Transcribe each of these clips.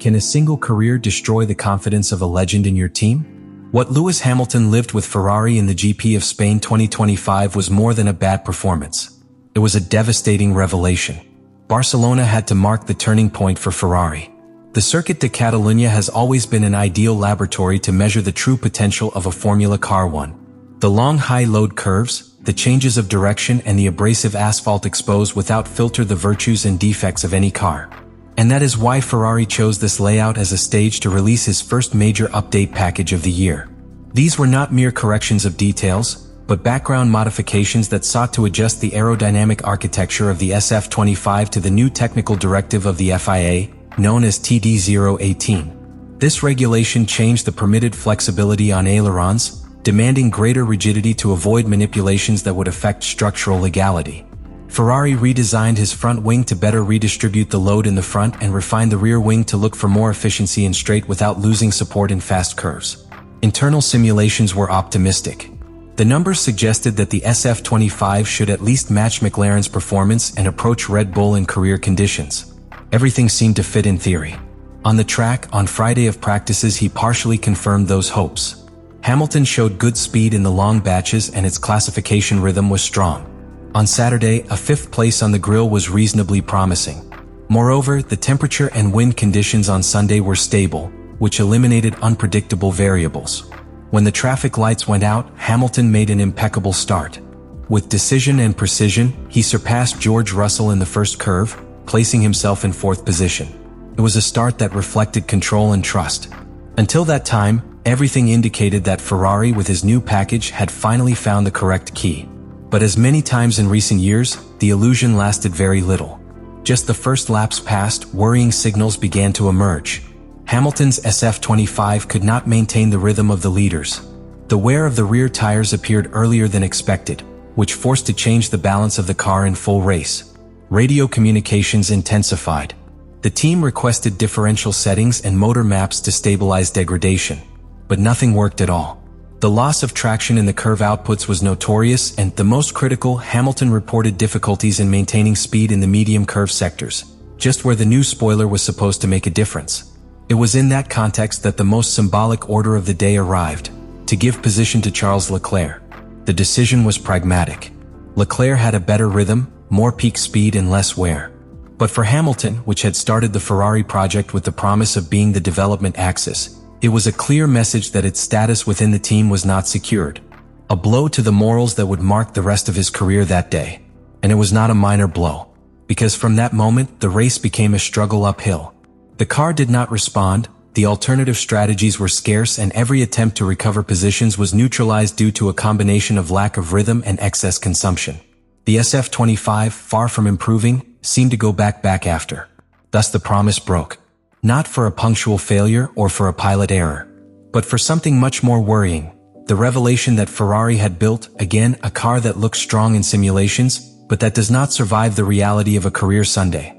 Can a single career destroy the confidence of a legend in your team? What Lewis Hamilton lived with Ferrari in the GP of Spain 2025 was more than a bad performance. It was a devastating revelation. Barcelona had to mark the turning point for Ferrari. The Circuit de Catalunya has always been an ideal laboratory to measure the true potential of a Formula Car 1. The long high-load curves, the changes of direction and the abrasive asphalt expose without filter the virtues and defects of any car. And that is why Ferrari chose this layout as a stage to release his first major update package of the year. These were not mere corrections of details, but background modifications that sought to adjust the aerodynamic architecture of the SF25 to the new technical directive of the FIA, known as TD018. This regulation changed the permitted flexibility on ailerons, demanding greater rigidity to avoid manipulations that would affect structural legality. Ferrari redesigned his front wing to better redistribute the load in the front and refined the rear wing to look for more efficiency in straight without losing support in fast curves. Internal simulations were optimistic. The numbers suggested that the SF25 should at least match McLaren's performance and approach Red Bull in career conditions. Everything seemed to fit in theory. On the track, on Friday of practices, he partially confirmed those hopes. Hamilton showed good speed in the long batches and its classification rhythm was strong. On Saturday, a fifth place on the grille was reasonably promising. Moreover, the temperature and wind conditions on Sunday were stable, which eliminated unpredictable variables. When the traffic lights went out, Hamilton made an impeccable start. With decision and precision, he surpassed George Russell in the first curve, placing himself in fourth position. It was a start that reflected control and trust. Until that time, everything indicated that Ferrari with his new package had finally found the correct key. But as many times in recent years, the illusion lasted very little. Just the first laps passed, worrying signals began to emerge. Hamilton's SF25 could not maintain the rhythm of the leaders. The wear of the rear tires appeared earlier than expected, which forced to change the balance of the car in full race. Radio communications intensified. The team requested differential settings and motor maps to stabilize degradation. But nothing worked at all. The loss of traction in the curve outputs was notorious, and the most critical, Hamilton reported difficulties in maintaining speed in the medium curve sectors, just where the new spoiler was supposed to make a difference. It was in that context that the most symbolic order of the day arrived, to give position to Charles Leclerc. The decision was pragmatic. Leclerc had a better rhythm, more peak speed and less wear. But for Hamilton, which had started the Ferrari project with the promise of being the development axis, it was a clear message that its status within the team was not secured. A blow to the morals that would mark the rest of his career that day. And it was not a minor blow. Because from that moment, the race became a struggle uphill. The car did not respond, the alternative strategies were scarce, and every attempt to recover positions was neutralized due to a combination of lack of rhythm and excess consumption. The SF25, far from improving, seemed to go back after. Thus the promise broke. Not for a punctual failure or for a pilot error, but for something much more worrying. The revelation that Ferrari had built, again, a car that looks strong in simulations, but that does not survive the reality of a career Sunday.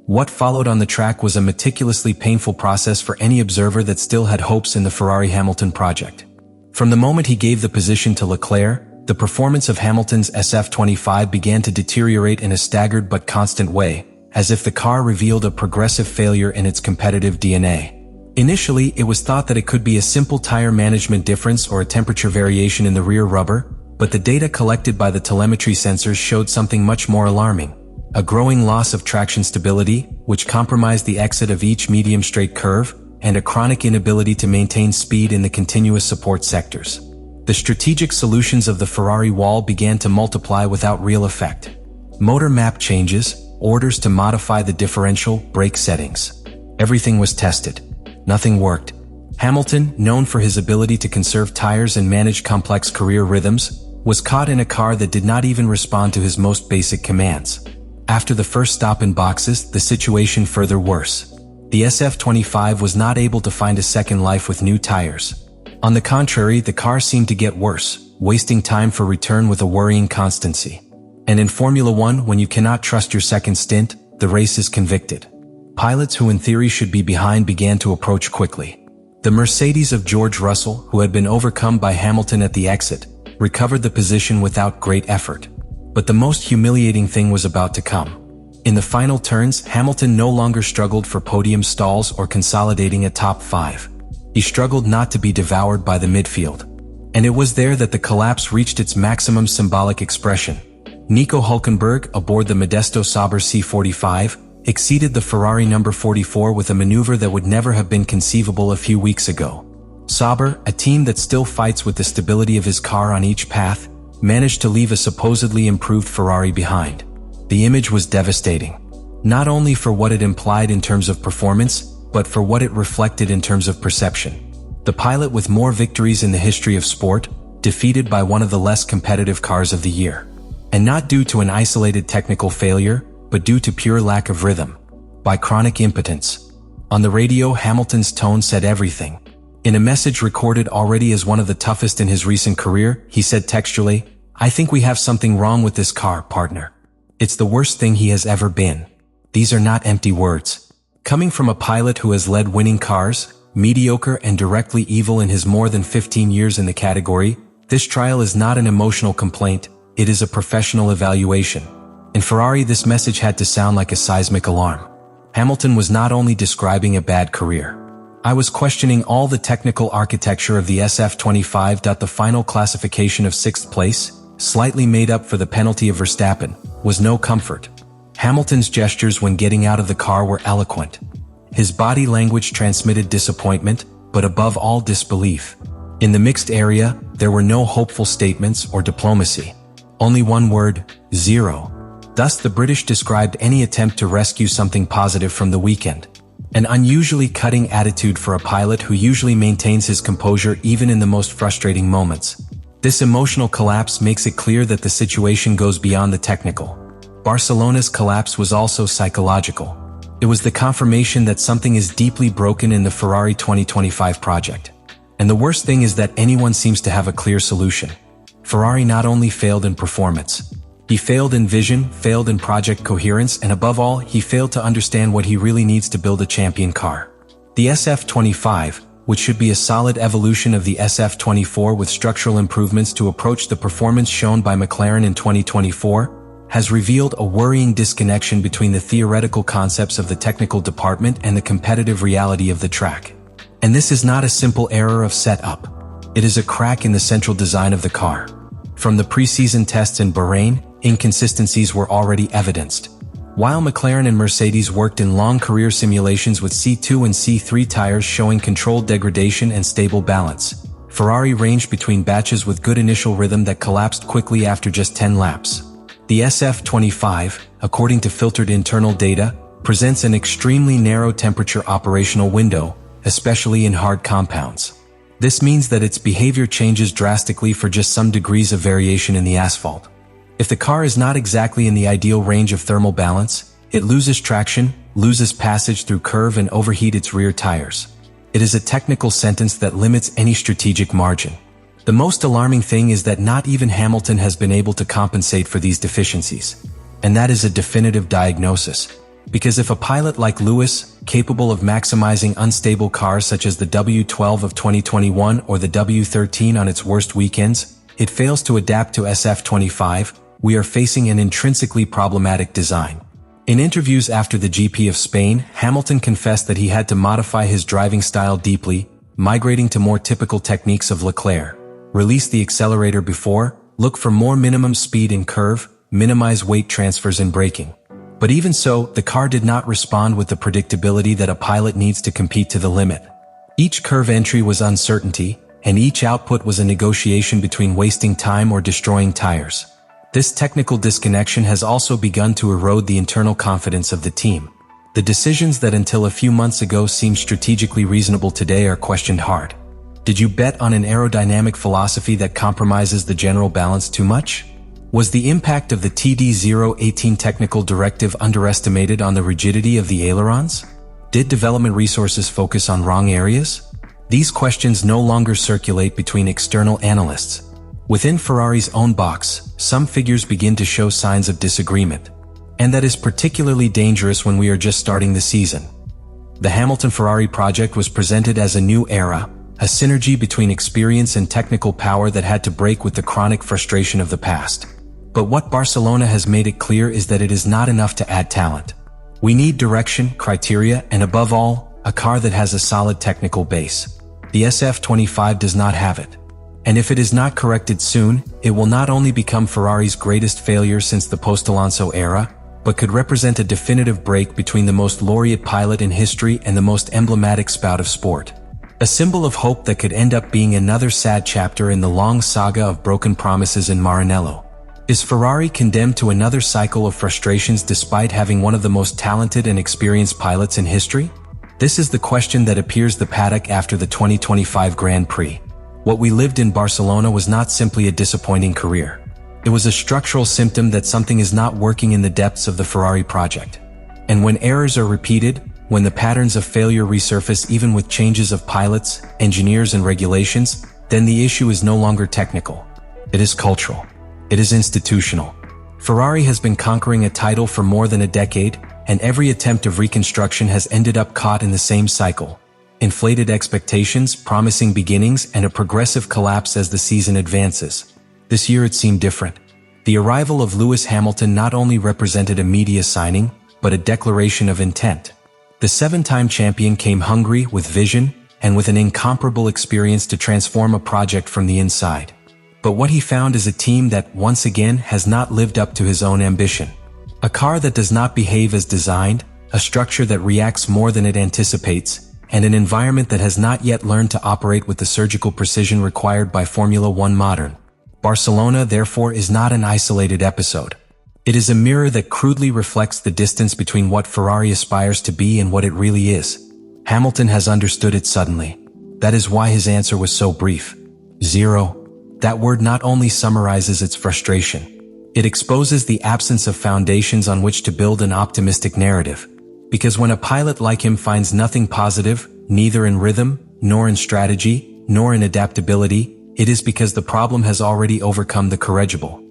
What followed on the track was a meticulously painful process for any observer that still had hopes in the Ferrari-Hamilton project. From the moment he gave the position to Leclerc, the performance of Hamilton's SF25 began to deteriorate in a staggered but constant way, as if the car revealed a progressive failure in its competitive DNA. Initially, it was thought that it could be a simple tire management difference or a temperature variation in the rear rubber, but the data collected by the telemetry sensors showed something much more alarming. A growing loss of traction stability, which compromised the exit of each medium straight curve, and a chronic inability to maintain speed in the continuous support sectors. The strategic solutions of the Ferrari wall began to multiply without real effect. Motor map changes, orders to modify the differential, brake settings. Everything was tested. Nothing worked. Hamilton, known for his ability to conserve tires and manage complex career rhythms, was caught in a car that did not even respond to his most basic commands. After the first stop in boxes, the situation further worse. The SF25 was not able to find a second life with new tires. On the contrary, the car seemed to get worse, wasting time for return with a worrying constancy. And in Formula 1, when you cannot trust your second stint, the race is convicted. Pilots who in theory should be behind began to approach quickly. The Mercedes of George Russell, who had been overcome by Hamilton at the exit, recovered the position without great effort. But the most humiliating thing was about to come. In the final turns, Hamilton no longer struggled for podium stalls or consolidating a top 5. He struggled not to be devoured by the midfield. And it was there that the collapse reached its maximum symbolic expression. Nico Hülkenberg, aboard the Modesto Sauber C45, exceeded the Ferrari number 44 with a maneuver that would never have been conceivable a few weeks ago. Sauber, a team that still fights with the stability of his car on each path, managed to leave a supposedly improved Ferrari behind. The image was devastating. Not only for what it implied in terms of performance, but for what it reflected in terms of perception. The pilot with more victories in the history of sport, defeated by one of the less competitive cars of the year. And not due to an isolated technical failure, but due to pure lack of rhythm. By chronic impotence. On the radio, Hamilton's tone said everything. In a message recorded already as one of the toughest in his recent career, he said textually, "I think we have something wrong with this car, partner. It's the worst thing he has ever been." These are not empty words. Coming from a pilot who has led winning cars, mediocre and directly evil in his more than 15 years in the category, this trial is not an emotional complaint, it is a professional evaluation. In Ferrari, this message had to sound like a seismic alarm. Hamilton was not only describing a bad career. "I was questioning all the technical architecture of the SF25. The final classification of 6th place, slightly made up for the penalty of Verstappen, was no comfort." Hamilton's gestures when getting out of the car were eloquent. His body language transmitted disappointment, but above all disbelief. In the mixed area, there were no hopeful statements or diplomacy. Only one word: zero. Thus the British described any attempt to rescue something positive from the weekend. An unusually cutting attitude for a pilot who usually maintains his composure even in the most frustrating moments. This emotional collapse makes it clear that the situation goes beyond the technical. Barcelona's collapse was also psychological. It was the confirmation that something is deeply broken in the Ferrari 2025 project. And the worst thing is that anyone seems to have a clear solution. Ferrari not only failed in performance. He failed in vision, failed in project coherence, and above all, he failed to understand what he really needs to build a champion car. The SF25, which should be a solid evolution of the SF24 with structural improvements to approach the performance shown by McLaren in 2024, has revealed a worrying disconnection between the theoretical concepts of the technical department and the competitive reality of the track. And this is not a simple error of setup. It is a crack in the central design of the car. From the preseason tests in Bahrain, inconsistencies were already evidenced. While McLaren and Mercedes worked in long career simulations with C2 and C3 tires showing controlled degradation and stable balance, Ferrari ranged between batches with good initial rhythm that collapsed quickly after just 10 laps. The SF25, according to filtered internal data, presents an extremely narrow temperature operational window, especially in hard compounds. This means that its behavior changes drastically for just some degrees of variation in the asphalt. If the car is not exactly in the ideal range of thermal balance, it loses traction, loses passage through curve and overheat its rear tires. It is a technical sentence that limits any strategic margin. The most alarming thing is that not even Hamilton has been able to compensate for these deficiencies. And that is a definitive diagnosis. Because if a pilot like Lewis, capable of maximizing unstable cars such as the W12 of 2021 or the W13 on its worst weekends, it fails to adapt to SF25, we are facing an intrinsically problematic design. In interviews after the GP of Spain, Hamilton confessed that he had to modify his driving style deeply, migrating to more typical techniques of Leclerc. Release the accelerator before, look for more minimum speed in curve, minimize weight transfers in braking. But even so, the car did not respond with the predictability that a pilot needs to compete to the limit. Each curve entry was uncertainty, and each output was a negotiation between wasting time or destroying tires. This technical disconnection has also begun to erode the internal confidence of the team. The decisions that until a few months ago seemed strategically reasonable today are questioned hard. Did you bet on an aerodynamic philosophy that compromises the general balance too much? Was the impact of the TD018 technical directive underestimated on the rigidity of the ailerons? Did development resources focus on wrong areas? These questions no longer circulate between external analysts. Within Ferrari's own box, some figures begin to show signs of disagreement. And that is particularly dangerous when we are just starting the season. The Hamilton-Ferrari project was presented as a new era, a synergy between experience and technical power that had to break with the chronic frustration of the past. But what Barcelona has made it clear is that it is not enough to add talent. We need direction, criteria, and above all, a car that has a solid technical base. The SF25 does not have it. And if it is not corrected soon, it will not only become Ferrari's greatest failure since the post-Alonso era, but could represent a definitive break between the most laureate pilot in history and the most emblematic spout of sport. A symbol of hope that could end up being another sad chapter in the long saga of broken promises in Montmeló. Is Ferrari condemned to another cycle of frustrations despite having one of the most talented and experienced pilots in history? This is the question that appears the paddock after the 2025 Grand Prix. What we lived in Barcelona was not simply a disappointing career. It was a structural symptom that something is not working in the depths of the Ferrari project. And when errors are repeated, when the patterns of failure resurface even with changes of pilots, engineers, and regulations, then the issue is no longer technical. It is cultural. It is institutional. Ferrari has been conquering a title for more than a decade, and every attempt of reconstruction has ended up caught in the same cycle. Inflated expectations, promising beginnings, and a progressive collapse as the season advances. This year it seemed different. The arrival of Lewis Hamilton not only represented a media signing, but a declaration of intent. The seven-time champion came hungry, with vision, and with an incomparable experience to transform a project from the inside. But what he found is a team that, once again, has not lived up to his own ambition. A car that does not behave as designed, a structure that reacts more than it anticipates, and an environment that has not yet learned to operate with the surgical precision required by Formula One modern. Barcelona, therefore, is not an isolated episode. It is a mirror that crudely reflects the distance between what Ferrari aspires to be and what it really is. Hamilton has understood it suddenly. That is why his answer was so brief. Zero. That word not only summarizes its frustration, it exposes the absence of foundations on which to build an optimistic narrative. Because when a pilot like him finds nothing positive, neither in rhythm, nor in strategy, nor in adaptability, it is because the problem has already overcome the corrigible.